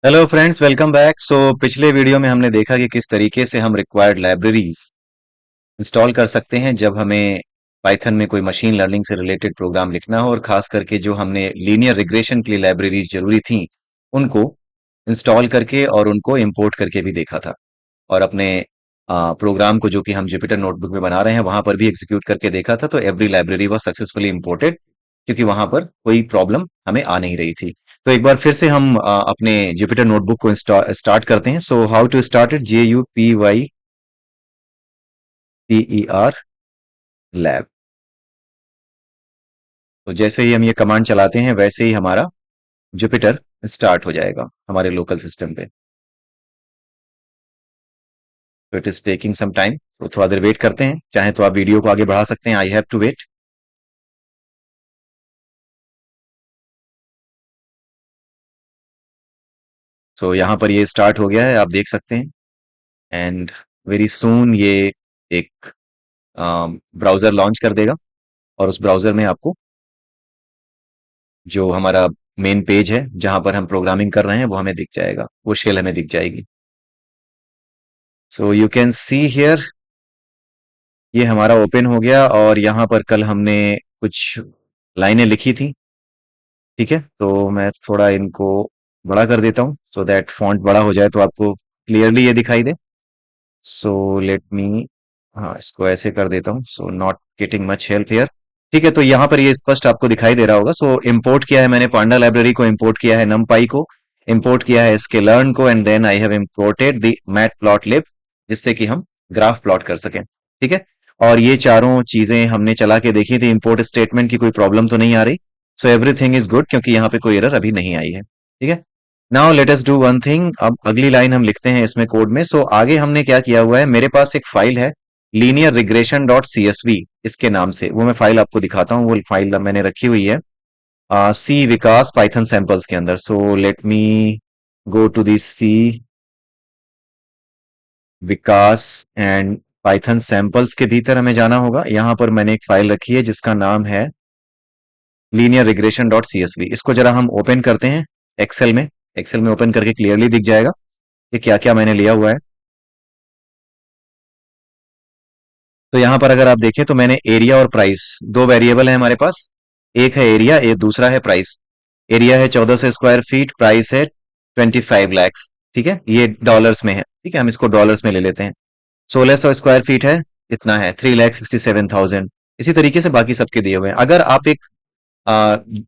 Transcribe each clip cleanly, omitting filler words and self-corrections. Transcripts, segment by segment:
Hello friends, welcome back. पिछले video में हमने देखा कि किस तरीके से हम रिक्वायर्ड लाइब्रेरीज इंस्टॉल कर सकते हैं जब हमें पाइथन में कोई मशीन लर्निंग से रिलेटेड प्रोग्राम लिखना हो, और खास करके जो हमने लीनियर रिग्रेशन के लिए लाइब्रेरीज जरूरी थी उनको इंस्टॉल करके और उनको इंपोर्ट करके भी देखा था। और अपने प्रोग्राम को जो कि हम जुपिटर नोटबुक में बना रहे हैं वहां पर भी एग्जीक्यूट करके देखा था, तो every library was successfully imported, क्योंकि वहां पर कोई प्रॉब्लम हमें आ नहीं रही थी। तो एक बार फिर से हम अपने जुपिटर नोटबुक को स्टार्ट करते हैं। So how to start it, JUPYTER lab. तो जैसे ही हम ये कमांड चलाते हैं वैसे ही हमारा जुपिटर स्टार्ट हो जाएगा हमारे लोकल सिस्टम पे। तो it is taking some time, तो थोड़ा देर वेट करते हैं। चाहे तो आप वीडियो को आगे बढ़ा सकते हैं, आई हैव टू वेट। सो यहाँ पर ये स्टार्ट हो गया है, आप देख सकते हैं। एंड वेरी सून ये एक ब्राउजर लॉन्च कर देगा, और उस ब्राउजर में आपको जो हमारा मेन पेज है जहां पर हम प्रोग्रामिंग कर रहे हैं वो हमें दिख जाएगा, वो शेल हमें दिख जाएगी। So you can see here, ये हमारा ओपन हो गया, और यहाँ पर कल हमने कुछ लाइनें लिखी थी। ठीक है, तो मैं थोड़ा इनको बड़ा कर देता हूँ सो दैट फॉन्ट बड़ा हो जाए तो आपको क्लियरली ये दिखाई दे। सो लेट मी, हाँ, इसको ऐसे कर देता हूँ, so not getting much help here. ठीक है, तो यहाँ पर ये स्पष्ट आपको दिखाई दे रहा होगा। सो इंपोर्ट किया है मैंने, पांडा लाइब्रेरी को इंपोर्ट किया है, नमपाई को इंपोर्ट किया है, sklearn को, and then I have imported the Matplotlib, जिससे कि हम ग्राफ प्लॉट कर सकें। ठीक है, और ये चारों चीजें हमने चला के देखी थी। इंपोर्ट स्टेटमेंट की कोई प्रॉब्लम तो नहीं आ रही। सो एवरीथिंग इज गुड, क्योंकि यहाँ पे कोई एरर अभी नहीं आई है। ठीक है, now let us do one thing. अब अगली लाइन हम लिखते हैं इसमें कोड में। सो आगे हमने क्या किया हुआ है, मेरे पास एक फाइल है लीनियर रिग्रेशन डॉट CSV, इसके नाम से। वो मैं फाइल आपको दिखाता हूँ, वो फाइल मैंने रखी हुई है सी विकास पाइथन सैंपल्स के अंदर। So let me go to the C Vikas and Python samples के भीतर हमें जाना होगा। यहां पर मैंने एक फाइल रखी है जिसका नाम है लीनियर रिग्रेशन डॉट CSV। इसको जरा हम ओपन करते हैं एक्सेल में। एक्सेल में ओपन करके क्लियरली दिख जाएगा कि क्या क्या मैंने लिया हुआ है। तो यहां पर अगर आप देखें तो मैंने एरिया और प्राइस, दो वेरिएबल है हमारे पास। एक है एरिया, एक दूसरा है प्राइस। एरिया है 1400 स्क्वायर फीट, प्राइस है 25 lakhs। ठीक है, ये डॉलर्स में है। ठीक है, हम इसको डॉलर्स में ले लेते हैं। 1600 स्क्वायर फीट है, इतना है 3,67,000। इसी तरीके से बाकी सबके दिए हुए हैं। अ,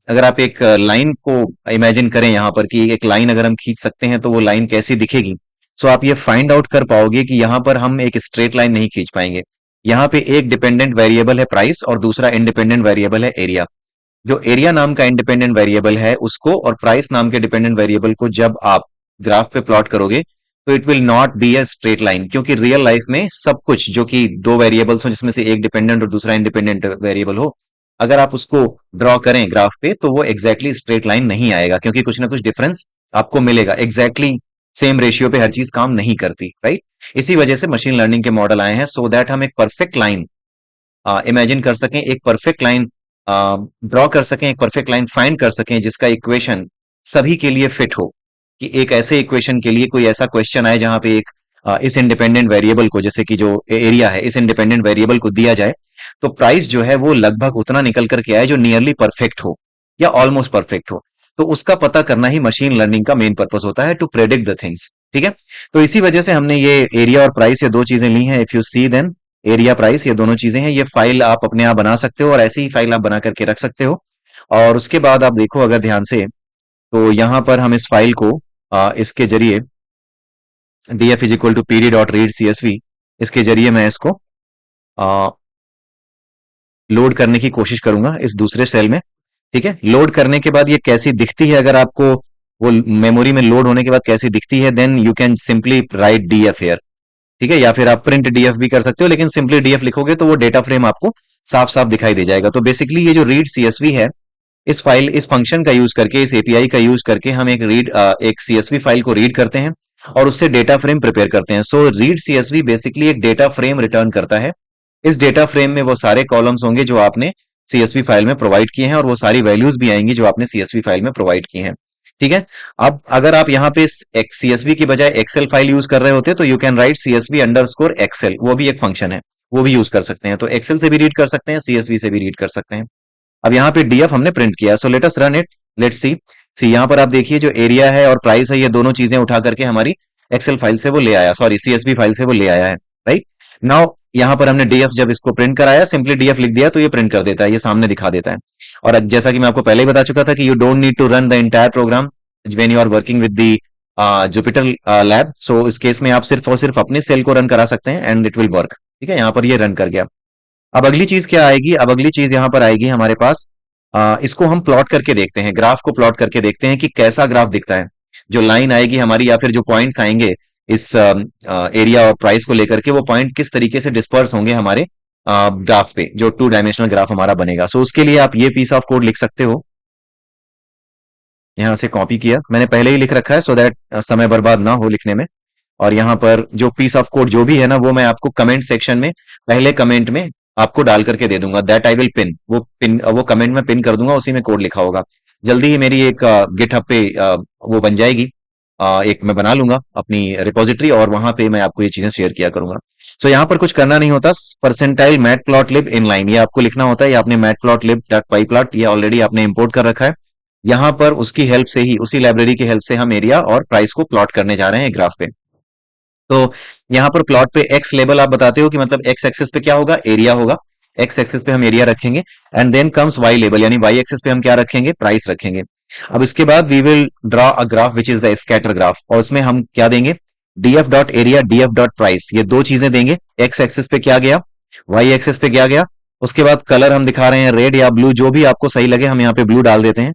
अगर आप एक लाइन को इमेजिन करें यहाँ पर, कि एक लाइन अगर हम खींच सकते हैं तो वो लाइन कैसी दिखेगी। सो आप ये फाइंड आउट कर पाओगे कि यहाँ पर हम एक स्ट्रेट लाइन नहीं खींच पाएंगे। यहाँ पे एक डिपेंडेंट वेरिएबल है प्राइस, और दूसरा इंडिपेंडेंट वेरिएबल है एरिया। जो एरिया नाम का इंडिपेंडेंट वेरिएबल है उसको, और प्राइस नाम के डिपेंडेंट वेरिएबल को जब आप ग्राफ पे प्लॉट करोगे तो it will not be a straight line, क्योंकि रियल लाइफ में सब कुछ जो कि दो वेरिएबल्स हो जिसमें से एक डिपेंडेंट और दूसरा इंडिपेंडेंट वेरिएबल हो, अगर आप उसको ड्रॉ करें ग्राफ पे तो वो एग्जैक्टली स्ट्रेट लाइन नहीं आएगा, क्योंकि कुछ ना कुछ डिफरेंस आपको मिलेगा। एग्जैक्टली सेम रेशियो पे हर चीज काम नहीं करती, राइट। इसी वजह से मशीन लर्निंग के मॉडल आए हैं, सो दैट हम एक परफेक्ट लाइन इमेजिन कर सकें, एक परफेक्ट लाइन ड्रॉ कर सकें, एक परफेक्ट लाइन फाइंड कर सकें जिसका इक्वेशन सभी के लिए फिट हो। कि एक ऐसे इक्वेशन के लिए कोई ऐसा क्वेश्चन आए जहां पे एक इस इंडिपेंडेंट वेरिएबल को, जैसे कि जो एरिया है, इस इंडिपेंडेंट वेरिएबल को दिया जाए तो प्राइस जो है वो लगभग उतना निकल करके आए जो नियरली परफेक्ट हो या ऑलमोस्ट परफेक्ट हो। तो उसका पता करना ही मशीन लर्निंग का मेन पर्पस होता है, टू प्रेडिक्ट द थिंग्स। ठीक है, तो इसी वजह से हमने ये एरिया और प्राइस, ये दो चीजें ली हैं। If you see then, area price ये दोनों चीजें हैं। ये फाइल आप अपने आप बना सकते हो, और ऐसी ही फाइल आप बना करके रख सकते हो। और उसके बाद आप देखो अगर ध्यान से, तो यहां पर हम इस फाइल को इसके जरिए df is equal to pd dot read CSV, इसके जरिए मैं इसको लोड करने की कोशिश करूंगा इस दूसरे सेल में। ठीक है, लोड करने के बाद ये कैसी दिखती है, अगर आपको वो मेमोरी में लोड होने के बाद कैसी दिखती है, then you can simply write DF here. ठीक है, या फिर आप प्रिंट DF भी कर सकते हो, लेकिन सिंपली DF लिखोगे तो वो डेटा फ्रेम आपको साफ साफ दिखाई दे जाएगा। तो बेसिकली ये जो रीड CSV है, इस फाइल, इस फंक्शन का यूज करके, इस API का यूज करके हम एक CSV फाइल को रीड करते हैं और उससे डेटा फ्रेम प्रिपेयर करते हैं। सो रीड CSV बेसिकली एक डेटा फ्रेम रिटर्न करता है। इस डेटा फ्रेम में वो सारे कॉलम्स होंगे जो आपने CSV फाइल में प्रोवाइड किए हैं, और वो सारी वैल्यूज भी आएंगी जो आपने CSV फाइल में प्रोवाइड की हैं। ठीक है। अब अगर आप यहाँ पे सीएसवी की बजाय एक्सेल फाइल यूज कर रहे होते तो you can write CSV underscore Excel, वो भी एक फंक्शन है, वो भी यूज कर सकते हैं। तो एक्सेल से भी रीड कर सकते हैं, सीएसवी से भी रीड कर सकते हैं। अब यहाँ पे डीएफ हमने प्रिंट किया, so let us run it, let's see. See यहाँ पर आप देखिए जो एरिया है और प्राइस है, ये दोनों चीजें उठा करके हमारी एक्सेल फाइल से वो ले आया, सॉरी सीएसवी फाइल से वो ले आया है, राइट। नाउ यहाँ पर हमने डीएफ जब इसको प्रिंट कराया, सिंपली डीएफ लिख दिया तो ये प्रिंट कर देता है, ये सामने दिखा देता है। और जैसा कि मैं आपको पहले ही बता चुका था कि you don't need to run the entire program when you are working with the Jupyter lab. So इस केस में आप सिर्फ और सिर्फ अपने सेल को रन करा सकते हैं एंड इट विल वर्क। ठीक है, यहाँ पर ये रन कर गया। अब अगली चीज क्या आएगी, अब अगली चीज यहाँ पर आएगी हमारे पास, इसको हम प्लॉट करके देखते हैं, ग्राफ को प्लॉट करके देखते हैं कि कैसा ग्राफ दिखता है। जो लाइन आएगी हमारी या फिर जो पॉइंट्स आएंगे इस एरिया और प्राइस को लेकर के, वो पॉइंट किस तरीके से डिस्पर्स होंगे हमारे ग्राफ पे, जो 2 डायमेंशनल ग्राफ हमारा बनेगा। सो उसके लिए आप ये पीस ऑफ कोड लिख सकते हो। यहां से कॉपी किया, मैंने पहले ही लिख रखा है सो दैट समय बर्बाद ना हो लिखने में। और यहाँ पर जो पीस ऑफ कोड जो भी है ना, वो मैं आपको कमेंट सेक्शन में पहले कमेंट में आपको डाल करके दे दूंगा, दैट आई विल पिन, वो कमेंट में पिन कर दूंगा, उसी में कोड लिखा होगा। जल्दी ही मेरी एक गिटहब पे वो बन जाएगी, एक मैं बना लूंगा अपनी रिपोजिटरी, और वहां पे मैं आपको ये चीजें शेयर किया करूंगा। सो यहाँ पर कुछ करना नहीं होता, percentile matplotlib inline, ये आपको लिखना होता है। ये आपने matplotlib dot pyplot ये ऑलरेडी आपने इंपोर्ट कर रखा है। यहाँ पर उसकी हेल्प से ही, उसी लाइब्रेरी की हेल्प से हम एरिया और प्राइस को प्लॉट करने जा रहे हैं ग्राफ पे। तो यहाँ पर प्लॉट पे एक्स लेबल आप बताते हो कि मतलब एक्स एक्सिस पे क्या होगा, एरिया होगा। एक्स एक्सिस पे हम एरिया रखेंगे, and then comes Y label, यानी वाई एक्सिस पे हम क्या रखेंगे, प्राइस रखेंगे। अब इसके बाद we will draw a graph which is the scatter graph, और उसमें हम क्या देंगे, DF dot area, DF dot price, ये दो चीजें देंगे। एक्स एक्सिस पे क्या गया, वाई एक्सिस पे क्या गया। उसके बाद कलर हम दिखा रहे हैं रेड या ब्लू, जो भी आपको सही लगे, हम यहाँ पे ब्लू डाल देते हैं।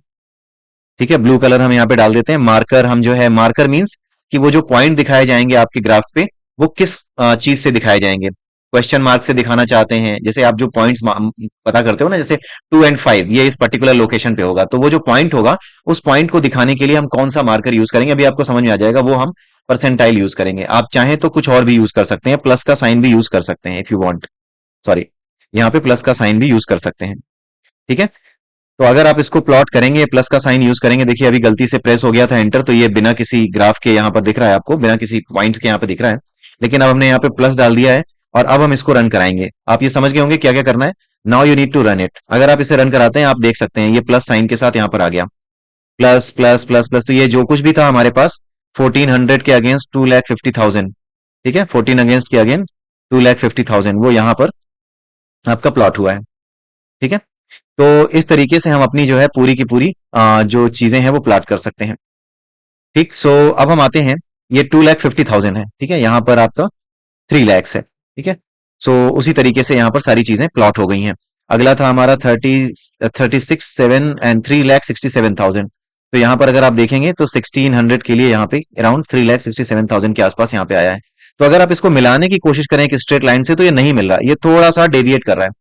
ठीक है, ब्लू कलर हम यहाँ पे डाल देते हैं। मार्कर हम जो है, मार्कर मींस कि वो जो पॉइंट दिखाए जाएंगे आपके ग्राफ पे, वो किस चीज से दिखाए जाएंगे। क्वेश्चन मार्क से दिखाना चाहते हैं, जैसे आप जो पॉइंट्स पता करते हो ना, जैसे 2 और 5 ये इस पर्टिकुलर लोकेशन पे होगा, तो वो जो पॉइंट होगा, उस पॉइंट को दिखाने के लिए हम कौन सा मार्कर यूज करेंगे, अभी आपको समझ में आ जाएगा। वो हम परसेंटाइल यूज करेंगे। आप चाहें तो कुछ और भी यूज कर सकते हैं, प्लस का साइन भी यूज कर सकते हैं इफ यू वांट, सॉरी, यहाँ पे प्लस का साइन भी यूज कर सकते हैं। ठीक है, तो अगर आप इसको प्लॉट करेंगे, प्लस का साइन यूज करेंगे, देखिए अभी गलती से प्रेस हो गया था एंटर, तो ये बिना किसी ग्राफ के यहाँ पर दिख रहा है आपको, बिना किसी पॉइंट्स के यहाँ पे दिख रहा है। लेकिन अब हमने यहाँ पे प्लस डाल दिया है, और अब हम इसको रन कराएंगे। आप ये समझ गए होंगे क्या क्या करना है। Now you need to run it. अगर आप इसे रन कराते हैं, आप देख सकते हैं ये प्लस साइन के साथ यहाँ पर आ गया, प्लस प्लस प्लस प्लस। तो ये जो कुछ भी था हमारे पास 1400 के अगेंस्ट 2,50,000, ठीक है, 14 अगेंस्ट के अगेंस्ट 2,50,000, वो यहाँ पर आपका प्लॉट हुआ है। ठीक है, तो इस तरीके से हम अपनी जो है पूरी की पूरी जो चीजें हैं वो प्लॉट कर सकते हैं। ठीक, सो अब हम आते हैं, ये 2,50,000 है, ठीक है, यहाँ पर आपका 3 lakhs है। ठीक है, सो उसी तरीके से यहाँ पर सारी चीजें प्लॉट हो गई हैं। अगला था हमारा 36,7 एंड 3,67,000। तो यहाँ पर अगर आप देखेंगे तो 1,600 के लिए यहाँ पे अराउंड 3,67,000 के आसपास यहाँ पे आया है। तो अगर आप इसको मिलाने की कोशिश करें एक स्ट्रेट लाइन से, तो ये नहीं मिल रहा, ये थोड़ा सा डेविएट कर रहा है।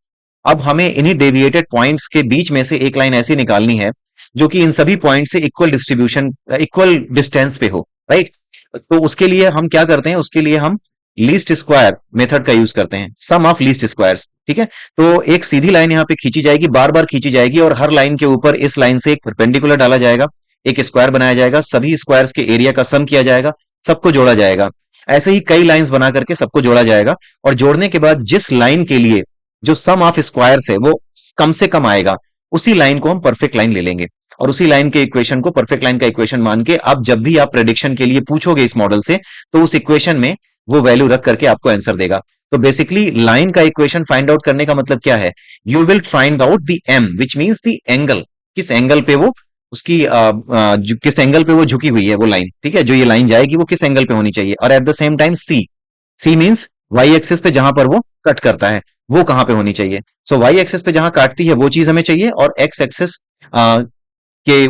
अब हमें इन्हीं डेविएटेड पॉइंट्स के बीच में से एक लाइन ऐसी निकालनी है जो कि इन सभी पॉइंट से इक्वल डिस्ट्रीब्यूशन, इक्वल डिस्टेंस पे हो, राइट। तो उसके लिए हम क्या करते हैं, उसके लिए हम लीस्ट स्क्वायर मेथड का यूज करते हैं, सम ऑफ लीस्ट स्क्वायर्स। ठीक है, तो एक सीधी लाइन यहाँ पे खींची जाएगी, बार बार खींची जाएगी, और हर लाइन के ऊपर इस लाइन से एक परपेंडिकुलर डाला जाएगा, एक स्क्वायर बनाया जाएगा, सभी स्क्वायर्स के एरिया का सम किया जाएगा, सबको जोड़ा जाएगा। ऐसे ही कई लाइंस बना करके सबको जोड़ा जाएगा, और जोड़ने के बाद जिस लाइन के लिए जो सम ऑफ स्क्वायर्स है वो कम से कम आएगा, उसी लाइन को हम परफेक्ट लाइन ले लेंगे, और उसी लाइन के इक्वेशन को परफेक्ट लाइन का इक्वेशन मान के अब जब भी आप प्रेडिक्शन के लिए पूछोगे इस मॉडल से, तो उस इक्वेशन में वो वैल्यू रख करके आपको आंसर देगा। तो बेसिकली लाइन का इक्वेशन फाइंड आउट करने का मतलब क्या है, you will find out the M which means the angle, किस एंगल पे वो उसकी किस एंगल पे वो झुकी हुई है वो लाइन। ठीक है, जो ये लाइन जाएगी वो किस एंगल पे होनी चाहिए, और at the same time C, C means Y axis पे जहां पर वो कट करता है वो कहां पे होनी चाहिए। सो वाई एक्सिस पे जहां काटती है वो चीज हमें चाहिए, और एक्स एक्सिस के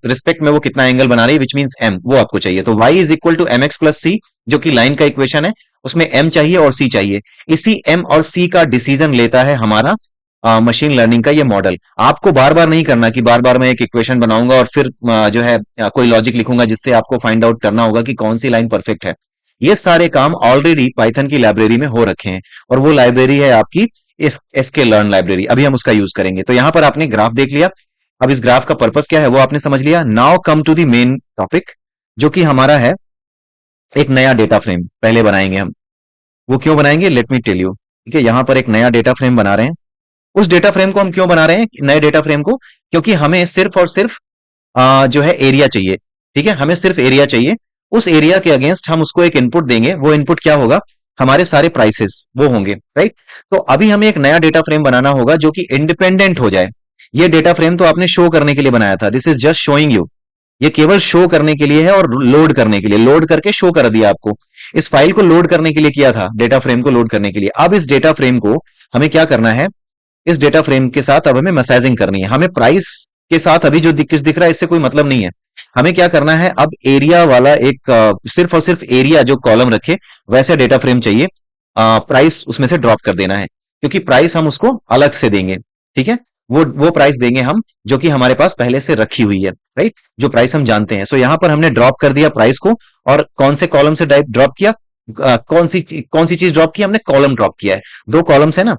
रिस्पेक्ट में वो कितना एंगल बना रही है विच मींस एम, वो आपको चाहिए। तो y is equal to m x plus c, जो कि लाइन का इक्वेशन है, उसमें m चाहिए और c चाहिए। इसी m और c का डिसीजन लेता है हमारा मशीन लर्निंग का ये मॉडल। आपको बार बार नहीं करना कि बार बार मैं एक इक्वेशन बनाऊंगा और फिर जो है कोई लॉजिक लिखूंगा जिससे आपको फाइंड आउट करना होगा कि कौन सी लाइन परफेक्ट है। ये सारे काम ऑलरेडी पाइथन की लाइब्रेरी में हो रखे हैं, और वो लाइब्रेरी है आपकी एसके लर्न लाइब्रेरी। अभी हम उसका यूज करेंगे। तो यहां पर आपने ग्राफ देख लिया, अब इस ग्राफ का पर्पस क्या है वो आपने समझ लिया। Now come to the main topic, जो कि हमारा है एक नया डेटा फ्रेम पहले बनाएंगे हम। वो क्यों बनाएंगे, लेट मी टेल यू। ठीक है, यहां पर एक नया डेटा फ्रेम बना रहे हैं। उस डेटा फ्रेम को हम क्यों बना रहे हैं, नए डेटा फ्रेम को? क्योंकि हमें सिर्फ और सिर्फ जो है एरिया चाहिए। ठीक है, हमें सिर्फ एरिया चाहिए। उस एरिया के अगेंस्ट हम उसको एक इनपुट देंगे। वो इनपुट क्या होगा, हमारे सारे प्राइसेस वो होंगे, राइट। तो अभी हमें एक नया डेटा फ्रेम बनाना होगा जो कि इंडिपेंडेंट हो जाए। ये डेटा फ्रेम तो आपने शो करने के लिए बनाया था, this is just showing you. ये केवल शो करने के लिए है और लोड करने के लिए, लोड करके शो कर दिया आपको। इस फाइल को लोड करने के लिए किया था, डेटा फ्रेम को लोड करने के लिए। अब इस डेटा फ्रेम को हमें क्या करना है, इस डेटा फ्रेम के साथ अब हमें मैसेजिंग करनी है। हमें प्राइस के साथ अभी जो कुछ दिख रहा है इससे कोई मतलब नहीं है। हमें क्या करना है, अब एरिया वाला एक सिर्फ और सिर्फ एरिया जो कॉलम रखे वैसे डेटा फ्रेम चाहिए। प्राइस उसमें से ड्रॉप कर देना है, क्योंकि प्राइस हम उसको अलग से देंगे। ठीक है, वो प्राइस देंगे हम जो कि हमारे पास पहले से रखी हुई है, राइट, जो प्राइस हम जानते हैं। सो यहां पर हमने ड्रॉप कर दिया प्राइस को। और कौन से कॉलम से ड्रॉप किया, कौन सी चीज ड्रॉप की हमने, कॉलम ड्रॉप किया है। दो कॉलम्स है ना,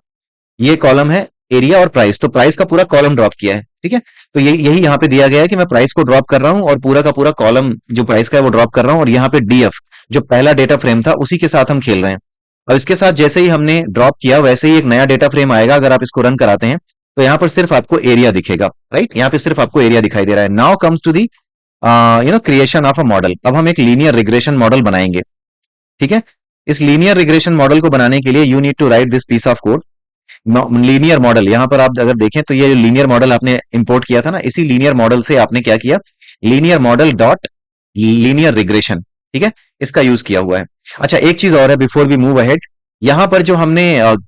ये कॉलम है एरिया और प्राइस, तो प्राइस का पूरा कॉलम ड्रॉप किया है। ठीक है, तो यही यहां पे दिया गया है कि मैं प्राइस को ड्रॉप कर रहा हूं और पूरा का पूरा कॉलम जो प्राइस का है वो ड्रॉप कर रहा हूं। और यहाँ पे डीएफ जो पहला डेटा फ्रेम था उसी के साथ हम खेल रहे हैं। और इसके साथ जैसे ही हमने ड्रॉप किया वैसे ही एक नया डेटा फ्रेम आएगा। अगर आप इसको रन कराते हैं तो यहाँ पर सिर्फ आपको एरिया दिखेगा, राइट, यहाँ पे सिर्फ आपको एरिया दिखाई दे रहा है। Now comes to the creation of a model. अब हम एक लीनियर रिग्रेशन मॉडल बनाएंगे। ठीक है, इस लीनियर रिग्रेशन मॉडल को बनाने के लिए you need to write this piece of code. Linear model, यहां पर आप अगर देखें तो ये जो लीनियर मॉडल आपने इंपोर्ट किया था ना, इसी लीनियर मॉडल से आपने क्या किया, linear model dot linear regression, ठीक है, इसका यूज किया हुआ है। अच्छा, एक चीज और है बिफोर वी मूव अहेड। यहां पर जो हमने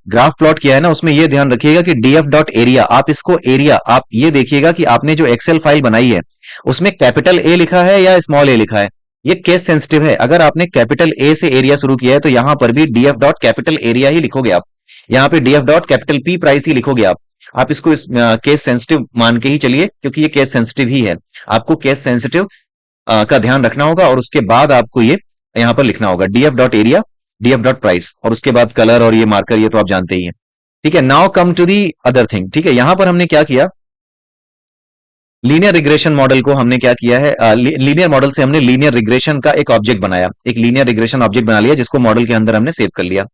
ग्राफ प्लॉट किया है ना, उसमें ये ध्यान रखिएगा कि डीएफ डॉट एरिया, आप इसको एरिया, आप ये देखिएगा कि आपने जो एक्सेल फाइल बनाई है उसमें कैपिटल ए लिखा है या स्मॉल ए लिखा है। ये केस सेंसिटिव है। अगर आपने कैपिटल ए से एरिया शुरू किया है तो यहां पर भी डीएफ डॉट कैपिटल एरिया ही लिखोगे आप। यहाँ पे DF dot capital P price ही लिखोगे आप इसको इस केस सेंसिटिव मान के ही चलिए, क्योंकि ये केस सेंसिटिव ही है। आपको केस सेंसिटिव का ध्यान रखना होगा और उसके बाद आपको ये यहाँ पर लिखना होगा DF dot area, DF dot price, और उसके बाद कलर और ये मार्कर, ये तो आप जानते ही हैं। ठीक है, now come to the other thing. ठीक है, यहां पर हमने क्या किया, लीनियर रिग्रेशन मॉडल को हमने क्या किया है, लीनियर मॉडल से हमने लीनियर रिग्रेशन का एक ऑब्जेक्ट बनाया, एक लीनियर रिग्रेशन ऑब्जेक्ट बना लिया जिसको मॉडल के अंदर हमने सेव कर लिया।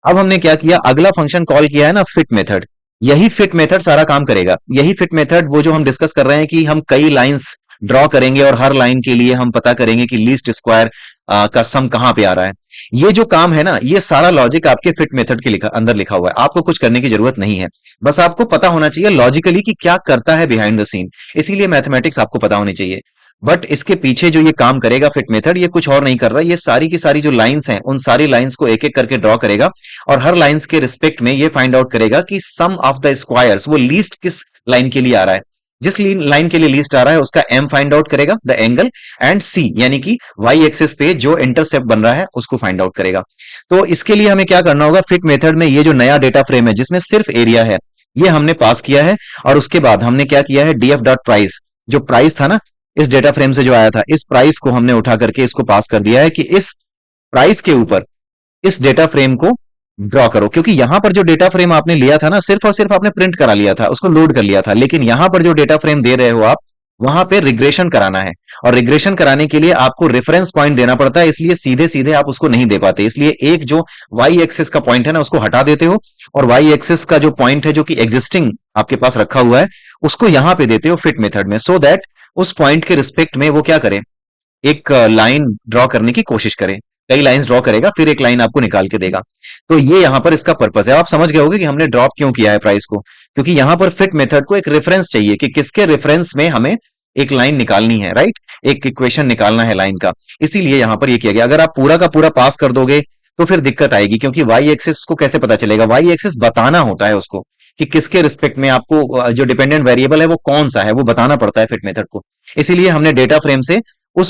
अब हमने क्या किया, अगला फंक्शन कॉल किया है ना, फिट मेथड। यही फिट मेथड सारा काम करेगा। यही फिट मेथड वो जो हम डिस्कस कर रहे हैं कि हम कई लाइंस ड्रॉ करेंगे और हर लाइन के लिए हम पता करेंगे कि लीस्ट स्क्वायर का सम कहां पे आ रहा है। ये जो काम है ना, ये सारा लॉजिक आपके फिट मेथड के अंदर लिखा हुआ है। आपको कुछ करने की जरूरत नहीं है, बस आपको पता होना चाहिए लॉजिकली कि क्या करता है बिहाइंड द सीन। इसीलिए मैथमेटिक्स आपको पता होनी चाहिए। बट इसके पीछे जो ये काम करेगा फिट मेथड, ये कुछ और नहीं कर रहा। ये सारी की सारी जो लाइंस हैं उन सारी लाइंस को एक एक करके ड्रॉ करेगा और हर लाइंस के रिस्पेक्ट में ये फाइंड आउट करेगा कि सम ऑफ द स्क्वायर्स, वो लीस्ट किस लाइन के लिए आ रहा है। जिस लाइन के लिए लीस्ट आ रहा है उसका एम फाइंड आउट करेगा, द एंगल, एंड सी यानी कि वाई एक्सिस पे जो इंटरसेप्ट बन रहा है उसको फाइंड आउट करेगा। तो इसके लिए हमें क्या करना होगा, फिट मेथड में ये जो नया डेटा फ्रेम है जिसमें सिर्फ एरिया है, ये हमने पास किया है। और उसके बाद हमने क्या किया है, डीएफ डॉट प्राइस, जो प्राइस था ना इस डेटा फ्रेम से जो आया था, इस प्राइस को हमने उठा करके इसको पास कर दिया है कि इस प्राइस के ऊपर इस डेटा फ्रेम को ड्रॉ करो। क्योंकि यहां पर जो डेटा फ्रेम आपने लिया था ना, सिर्फ और सिर्फ आपने प्रिंट करा लिया था, उसको लोड कर लिया था। लेकिन यहां पर जो डेटा फ्रेम दे रहे हो आप, वहां पे रिग्रेशन कराना है। और रिग्रेशन कराने के लिए आपको रेफरेंस पॉइंट देना पड़ता है, इसलिए सीधे सीधे आप उसको नहीं दे पाते। इसलिए एक जो वाई एक्सिस का पॉइंट है ना, उसको हटा देते हो और वाई एक्सिस का जो पॉइंट है जो कि एग्जिस्टिंग आपके पास रखा हुआ है, उसको यहां पे देते हो फिट मेथड में, सो दैट उस पॉइंट के रिस्पेक्ट में वो क्या करे, एक लाइन ड्रॉ करने की कोशिश करे। कई लाइंस ड्रॉ करेगा, फिर एक लाइन आपको निकाल के देगा। तो ये यहां पर इसका पर्पस है। आप समझ गए होगे कि हमने ड्रॉप क्यों किया है प्राइस को, क्योंकि यहां पर फिट मेथड को एक रेफरेंस चाहिए कि किसके रेफरेंस में हमें एक लाइन निकालनी है, राइट, एक इक्वेशन निकालना है लाइन का। इसीलिए यहां पर ये किया गया। अगर आप पूरा का पूरा पास कर दोगे तो फिर दिक्कत आएगी, क्योंकि वाई एक्सिस को कैसे पता चलेगा, वाई एक्सिस बताना होता है उसको कि किसके रिस्पेक्ट में आपको जो डिपेंडेंट वेरिएबल है वो कौन सा है, वो बताना पड़ता है फिट मेथड को। इसीलिए हमने डेटा फ्रेम से उस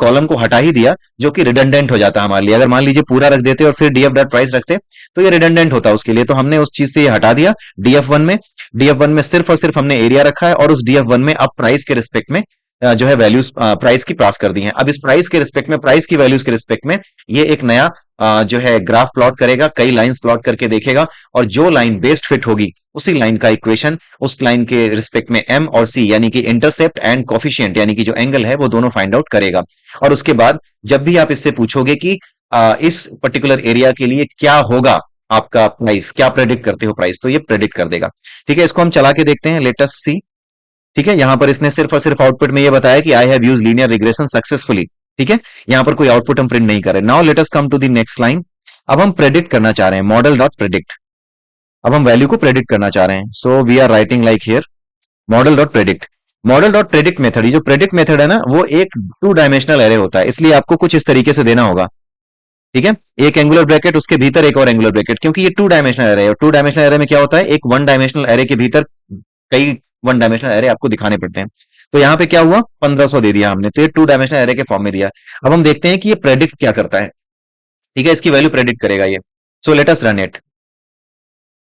कॉलम को हटा ही दिया जो कि रिडंडेंट हो जाता है हमारे लिए। अगर मान लीजिए पूरा रख देते और फिर डीएफ डॉट प्राइस रखते तो ये रिडंडेंट होता उसके लिए। तो हमने उस चीज से ये हटा दिया। डीएफ वन में सिर्फ और सिर्फ हमने एरिया रखा है और उस डीएफ वन में अब प्राइस के रिस्पेक्ट में जो है वैल्यूज प्राइस की पास कर दी हैं। अब इस प्राइस के रिस्पेक्ट में, प्राइस की वैल्यूज के रिस्पेक्ट में ये एक नया जो है ग्राफ प्लॉट करेगा, कई लाइंस प्लॉट करके देखेगा, और जो लाइन बेस्ट फिट होगी उसी लाइन का इक्वेशन, उस लाइन के रिस्पेक्ट में एम और सी यानी कि इंटरसेप्ट एंड कोफिशिएंट यानी कि जो एंगल है वो दोनों फाइंड आउट करेगा। और उसके बाद जब भी आप इससे पूछोगे कि इस पर्टिकुलर एरिया के लिए क्या होगा आपका प्राइस, क्या प्रेडिक्ट करते हो प्राइस, तो ये प्रेडिक्ट कर देगा। ठीक है, इसको हम चला के देखते हैं, लेट अस सी। ठीक है, यहां पर इसने सिर्फ और सिर्फ आउटपुट में ये बताया कि I have use linear regression successfully. ठीक है, यहां पर कोई आउटपुट हम प्रिंट नहीं कर रहे। Now let us come to the next line. अब हम प्रेडिक्ट करना चाह रहे हैं, मॉडल डॉट प्रेडिक्ट। अब हम वैल्यू को प्रेडिक्ट करना चाह रहे हैं, so we are writing like here model dot predict. Model dot predict method, ये जो प्रेडिक्ट मेथड है ना, वो एक 2 डायमेंशनल एरे होता है, इसलिए आपको कुछ इस तरीके से देना होगा। ठीक है, एक एंगुलर ब्रैकेट, उसके भीतर एक और एंगुलर ब्रैकेट, क्योंकि ये 2 डायमेंशनल एरे है। और 2 डायमेंशनल एरे में क्या होता है, एक 1 डायमेंशनल एरे के भीतर कई 1 डायमेंशनल एरे आपको दिखाने पड़ते हैं। तो यहाँ पे क्या हुआ, 1500 दे दिया हमने, तो ये 2 डायमेंशनल एरे के फॉर्म में दिया। अब हम देखते हैं कि ये प्रेडिक्ट क्या करता है। ठीक है, इसकी वैल्यू प्रेडिक्ट करेगा ये। सो let us run it.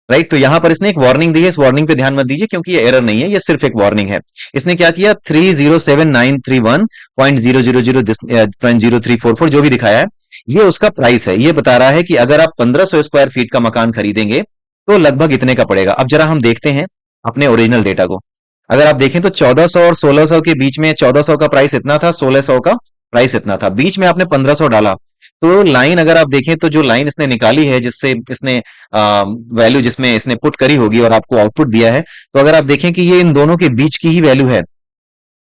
Right, तो यहां पर इसने एक वार्निंग दी है, इस वार्निंग पे ध्यान मत दीजिए क्योंकि ये एरर नहीं है, ये सिर्फ एक वार्निंग है। इसने क्या किया, 307,931.000.0344 जो भी दिखाया है, ये उसका प्राइस है। ये बता रहा है कि अगर आप 1500 स्क्वायर फीट का मकान खरीदेंगे तो लगभग इतने का पड़ेगा। अब जरा हम देखते हैं अपने ओरिजिनल डेटा को। अगर आप देखें तो 1400 और 1600 के बीच में, 1400 का प्राइस इतना था, 1600 का प्राइस इतना था, बीच में आपने 1500 डाला। तो लाइन अगर आप देखें तो जो लाइन इसने निकाली है, जिससे इसने वैल्यू जिसमें इसने पुट करी होगी और आपको आउटपुट दिया है, तो अगर आप देखें कि ये इन दोनों के बीच की ही वैल्यू है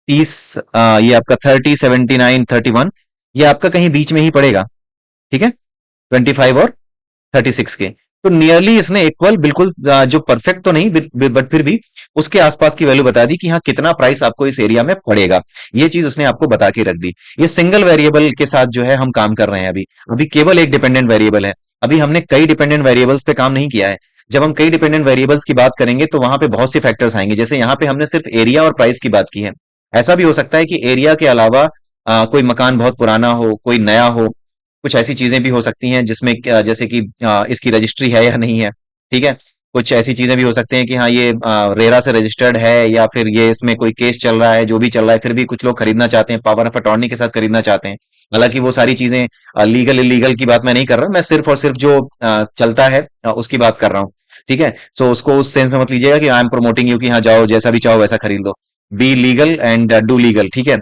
30, ये आपका 30, 79, 31, ये आपका कहीं बीच में ही पड़ेगा। ठीक है, 25 और 36 के, तो नियरली इसने इक्वल, बिल्कुल जो परफेक्ट तो नहीं बट फिर भी उसके आसपास की वैल्यू बता दी कि हाँ कितना प्राइस आपको इस एरिया में पड़ेगा। ये चीज उसने आपको बता के रख दी। ये सिंगल वेरिएबल के साथ जो है हम काम कर रहे हैं अभी। अभी केवल एक डिपेंडेंट वेरिएबल है, अभी हमने कई डिपेंडेंट वेरिएबल्स पे काम नहीं किया है। जब हम कई डिपेंडेंट वेरिएबल्स की बात करेंगे तो वहां पे बहुत से फैक्टर्स आएंगे, जैसे यहाँ पे हमने सिर्फ एरिया और प्राइस की बात की है। ऐसा भी हो सकता है कि एरिया के अलावा कोई मकान बहुत पुराना हो, कोई नया हो, कुछ ऐसी चीजें भी हो सकती हैं जिसमें जैसे कि इसकी रजिस्ट्री है या नहीं है। ठीक है, कुछ ऐसी चीजें भी हो सकती हैं कि हाँ ये रेरा से रजिस्टर्ड है, या फिर ये इसमें कोई केस चल रहा है, जो भी चल रहा है, फिर भी कुछ लोग खरीदना चाहते हैं, पावर ऑफ अटॉर्नी के साथ खरीदना चाहते हैं। हालांकि वो सारी चीजें लीगल इलीगल की बात मैं नहीं कर रहा, मैं सिर्फ और सिर्फ जो चलता है उसकी बात कर रहा हूँ। ठीक है, सो उसको उस सेंस में मत लीजिएगा कि आई एम प्रमोटिंग यू कि हाँ जाओ जैसा भी चाहो वैसा खरीद लो। Be legal and do legal. ठीक है,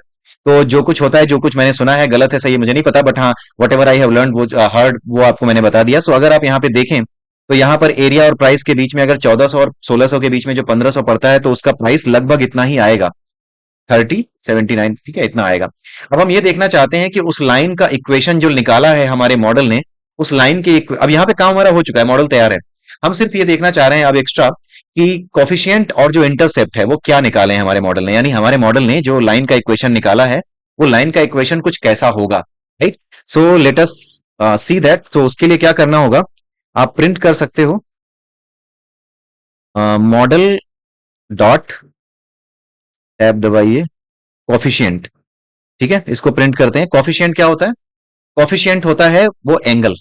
तो जो कुछ होता है, जो कुछ मैंने सुना है, गलत है सही है मुझे नहीं पता, बट हाँ what ever I have learn, वो हर्ड, वो आपको मैंने बता दिया। सो अगर आप यहाँ पे देखें तो यहाँ पर एरिया और प्राइस के बीच में अगर 1400 और 1600 के बीच में जो 1500 पड़ता है, तो उसका प्राइस लगभग इतना ही आएगा, 3079। ठीक है, इतना आएगा। अब हम ये देखना चाहते हैं कि उस लाइन का इक्वेशन जो निकाला है हमारे मॉडल ने, उस लाइन के अब यहाँ पे काम हमारा हो चुका है, मॉडल तैयार है। हम सिर्फ ये देखना चाह रहे हैं अब एक्स्ट्रा कि कोफिशिएंट और जो इंटरसेप्ट है वो क्या निकाले हैं हमारे मॉडल ने, यानी हमारे मॉडल ने जो लाइन का इक्वेशन निकाला है वो लाइन का इक्वेशन कुछ कैसा होगा। Right, so let us see that. तो उसके लिए क्या करना होगा, आप प्रिंट कर सकते हो मॉडल डॉट, टैब दबाइए, कोफिशिएंट। ठीक है, इसको प्रिंट करते हैं। कोफिशिएंट क्या होता है, कोफिशिएंट होता है वो एंगल।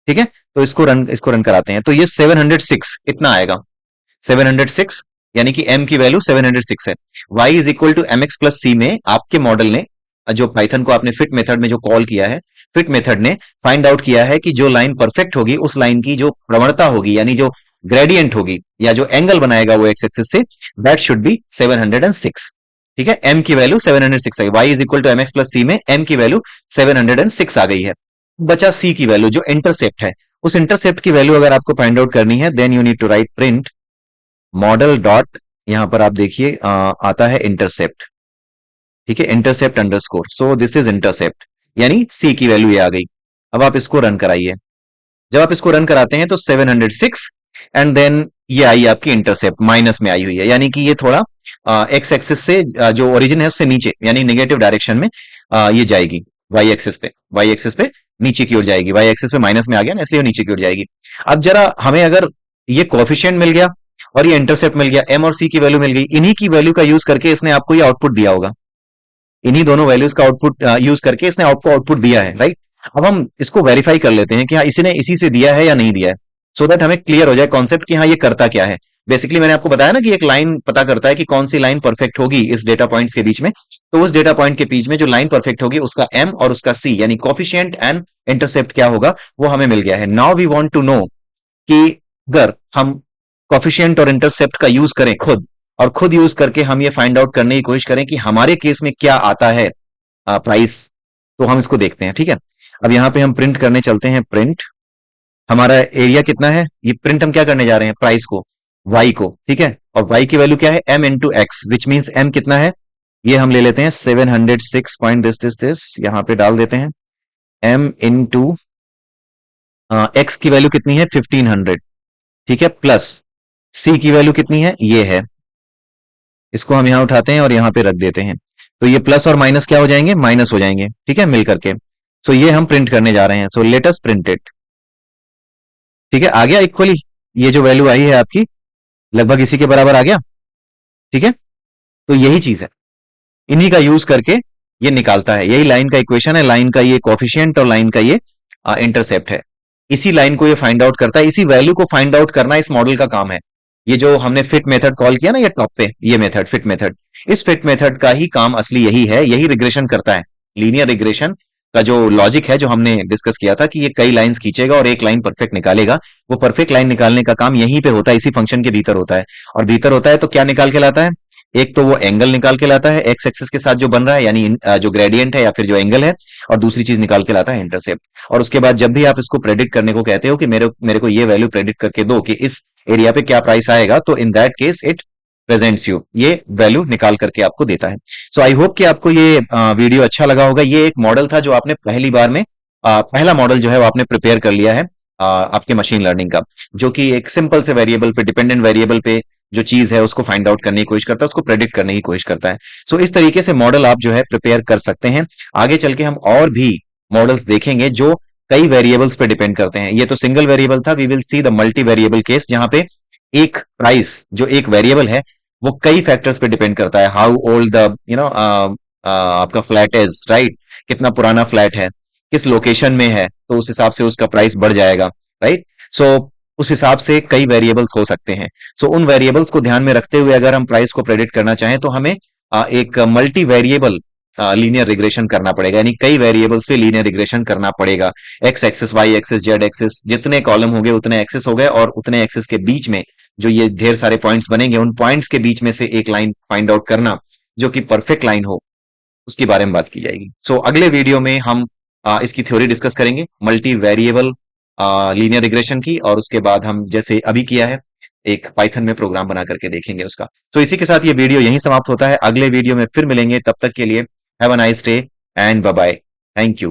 ठीक है, तो इसको रन कराते हैं, तो ये 706 इतना आएगा, 706, यानी कि m की वैल्यू 706 है। y is equal to m x plus c में आपके मॉडल ने, जो पाइथन को आपने फिट मेथड में जो कॉल किया है, फिट मेथड ने फाइंड आउट किया है कि जो लाइन परफेक्ट होगी उस लाइन की जो प्रवणता होगी, यानी जो ग्रेडियंट होगी या जो एंगल बनाएगा वो एक्स एक्सिस से, दैट शुड बी 706। ठीक है, m की वैल्यू 706 आई, y is equal to m x plus c में m की वैल्यू 706 आ गई है। बचा c की वैल्यू जो इंटरसेप्ट है, उस इंटरसेप्ट की वैल्यू अगर आपको फाइंड आउट करनी है, then you need to write print model dot, यहां पर आप देखिए आता है इंटरसेप्ट। ठीक है, intercept underscore, so this is intercept, यानी सी की वैल्यू ये आ गई। अब आप इसको रन कराइए। जब आप इसको रन कराते हैं तो 706 एंड देन ये आई आपकी इंटरसेप्ट, माइनस में आई हुई है, यानी कि ये थोड़ा एक्स एक्सिस से जो ओरिजिन है उससे नीचे, यानी नेगेटिव डायरेक्शन में ये जाएगी, वाई एक्सिस पे, वाई एक्सिस पे नीचे की ओर जाएगी। वाई एक्सिस पे माइनस में आ गया ना, इसलिए नीचे की ओर जाएगी। अब जरा हमें अगर ये कोफिशिएंट मिल गया और ये इंटरसेप्ट मिल गया, एम और सी की वैल्यू मिल गई, इन्हीं की वैल्यू का यूज करके इसने आपको ये आउटपुट दिया होगा, इन्हीं दोनों वैल्यूज का आउटपुट यूज करके इसने आपको आउटपुट दिया है। राइट, अब हम इसको वेरीफाई कर लेते हैं कि हाँ इसी ने इसी से दिया है या नहीं दिया है, सो दैट हमें क्लियर हो जाए कॉन्सेप्ट कि हाँ ये करता क्या है। बेसिकली मैंने आपको बताया ना कि एक लाइन पता करता है कि कौन सी लाइन परफेक्ट होगी इस डेटा पॉइंट्स के बीच में। तो उस डेटा पॉइंट के बीच में जो लाइन परफेक्ट होगी उसका एम और उसका सी यानी कोफिशिएंट एंड इंटरसेप्ट क्या होगा वो हमें मिल गया है। Now we want to know कि अगर हम कोफिशिएंट और इंटरसेप्ट का यूज करें खुद, और खुद यूज करके हम ये फाइंड आउट करने की कोशिश करें कि हमारे केस में क्या आता है प्राइस, तो हम इसको देखते हैं। ठीक है, अब यहां पे हम प्रिंट करने चलते हैं। प्रिंट हमारा एरिया कितना है, ये प्रिंट हम क्या करने जा रहे हैं, प्राइस को, वाई को। ठीक है, और वाई की वैल्यू क्या है, M into X, which means M कितना है, ये हम ले लेते हैं 706 पॉइंट दिस यहां पे डाल देते हैं। एम इंटू एक्स की वैल्यू कितनी है 1500। ठीक है, प्लस सी की वैल्यू कितनी है, ये है, इसको हम यहां उठाते हैं और यहां पे रख देते हैं। तो ये प्लस और माइनस क्या हो जाएंगे, माइनस हो जाएंगे। ठीक है, मिल करके। सो ये हम प्रिंट करने जा रहे हैं। सो लेट अस प्रिंट इट। ठीक है, आ गया इक्वली, ये जो वैल्यू आई है आपकी लगभग इसी के बराबर आ गया। ठीक है, तो यही चीज है, इन्हीं का यूज करके ये निकालता है। यही लाइन का इक्वेशन है, लाइन का ये कोफिशिएंट और लाइन का ये इंटरसेप्ट है। इसी लाइन को ये फाइंड आउट करता है, इसी वैल्यू को फाइंड आउट करना इस मॉडल का काम है। ये जो हमने फिट मेथड कॉल किया ना, ये टॉप पे ये मेथड फिट मेथड, इस फिट मेथड का ही काम असली यही है, यही रिग्रेशन करता है। लीनियर रिग्रेशन का जो लॉजिक है, जो हमने डिस्कस किया था कि ये कई लाइंस खींचेगा और एक लाइन परफेक्ट निकालेगा, वो परफेक्ट लाइन निकालने का काम यहीं पे होता है, इसी फंक्शन के भीतर होता है। और भीतर होता है तो क्या निकाल के लाता है, एक तो वो एंगल निकाल के लाता है एक्स एक्सिस के साथ जो बन रहा है, यानी जो ग्रेडियंट है या फिर जो एंगल है, और दूसरी चीज निकाल के लाता है इंटरसेप्ट। और उसके बाद जब भी आप इसको प्रेडिक्ट करने को कहते हो कि मेरे को ये वैल्यू प्रेडिक्ट करके दो कि इस एरिया पे क्या प्राइस आएगा, तो in that case it presents you, ये वैल्यू निकाल करके आपको देता है। सो आई होप कि आपको ये वीडियो अच्छा लगा होगा। ये एक मॉडल था जो आपने पहली बार में पहला मॉडल जो है वो आपने प्रिपेयर कर लिया है आपके मशीन लर्निंग का, जो कि एक सिंपल से वेरिएबल पे, डिपेंडेंट वेरिएबल पे जो चीज है उसको फाइंड आउट करने की कोशिश करता है, उसको प्रेडिक्ट करने की कोशिश करता है। सो इस तरीके से मॉडल आप जो है प्रिपेयर कर सकते हैं। आगे चल के हम और भी मॉडल्स देखेंगे जो कई वेरिएबल्स पे डिपेंड करते हैं। ये तो सिंगल वेरिएबल था, we will see the multi variable case, जहां पे एक प्राइस जो एक वेरिएबल है वो कई फैक्टर्स पे डिपेंड करता है। हाउ ओल्ड द आपका फ्लैट इज, राइट, कितना पुराना फ्लैट है, किस लोकेशन में है, तो उस हिसाब से उसका प्राइस बढ़ जाएगा, राइट। सो उस हिसाब से कई वेरिएबल्स हो सकते हैं। सो उन वेरिएबल्स को ध्यान में रखते हुए अगर हम प्राइस को प्रेडिक्ट करना चाहें तो हमें एक मल्टी वेरिएबल लीनियर रिग्रेशन करना पड़ेगा, यानी कई वेरिएबल्स पे लीनियर रिग्रेशन करना पड़ेगा। X axis, Y axis, Z axis, जितने कॉलम हो गए उतने एक्सिस हो गए, और उतने एक्सिस के बीच में जो ये ढेर सारे पॉइंट्स बनेंगे, उन पॉइंट्स के बीच में से एक लाइन फाइंड आउट करना जो कि परफेक्ट लाइन हो, उसके बारे में बात की जाएगी। सो अगले वीडियो में हम इसकी थ्योरी डिस्कस करेंगे, मल्टी वेरिएबल लीनियर रिग्रेशन की, और उसके बाद हम जैसे अभी किया है एक पाइथन में प्रोग्राम बना करके देखेंगे उसका। तो इसी के साथ ये वीडियो यहीं समाप्त होता है, अगले वीडियो में फिर मिलेंगे, तब तक के लिए have a nice day and bye bye. Thank you.